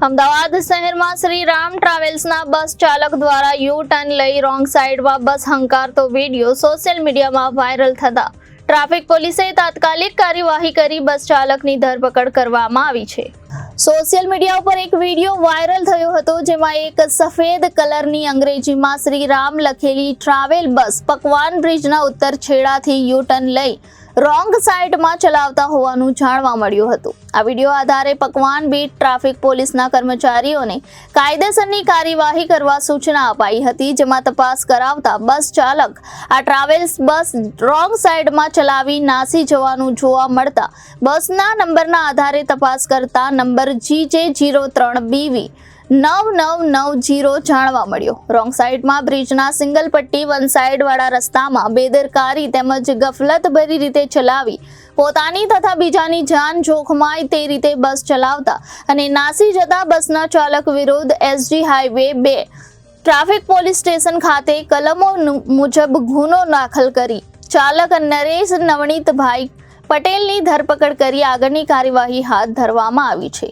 અમદાવાદ શહેરમાં શ્રી રામ ટ્રાવેલ્સના બસ ચાલક દ્વારા યુ ટર્ન લઈ રોંગ સાઈડમાં બસ હંકારતો વિડીયો સોશિયલ મીડિયામાં વાયરલ થતા ટ્રાફિક પોલીસે તાત્કાલિક કાર્યવાહી કરી બસ ચાલકની ધરપકડ કરવામાં આવી છે। સોશિયલ મીડિયા ઉપર એક વિડીયો વાયરલ થયો હતો જેમાં એક સફેદ કલરની અંગ્રેજીમાં શ્રી રામ લખેલી ટ્રાવેલ બસ પકવાન બ્રિજના ઉત્તર છેડાથી યુ ટર્ન લઈ રોંગ સાઈડમાં ચલાવતા હોવાનું જાણવા મળ્યું હતું। આ વિડીયો આધારે પકવાન બીટ ટ્રાફિક પોલીસના કર્મચારીઓને કાયદેસરની કાર્યવાહી કરવા સૂચના અપાઈ હતી, જેમાં તપાસ કરાવતા બસ ચાલક આ ટ્રાવેલ્સ બસ રોંગ સાઈડમાં ચલાવી નાસી જવાનું જોવા મળતા બસના નંબરના આધારે તપાસ કરતા નંબર GJ03BV 9990 જાણવા મળ્યો। રોંગ સાઈડમાં બ્રિજના સિંગલ પટ્ટી વન સાઈડ વાળા રસ્તામાં બેદરકારી તેમજ ગફલતભરી રીતે ચલાવી પોતાની તથા બીજાની જાન જોખમાય તે રીતે બસ ચલાવતા અને નાસી જતા બસના ચાલક વિરુદ્ધ SG highway 2 traffic police station ખાતે કલમો મુજબ ગુનો દાખલ કરી ચાલક નરેશ નવનીતભાઈ પટેલની ધરપકડ કરી આગળની કાર્યવાહી હાથ ધરવામાં આવી છે।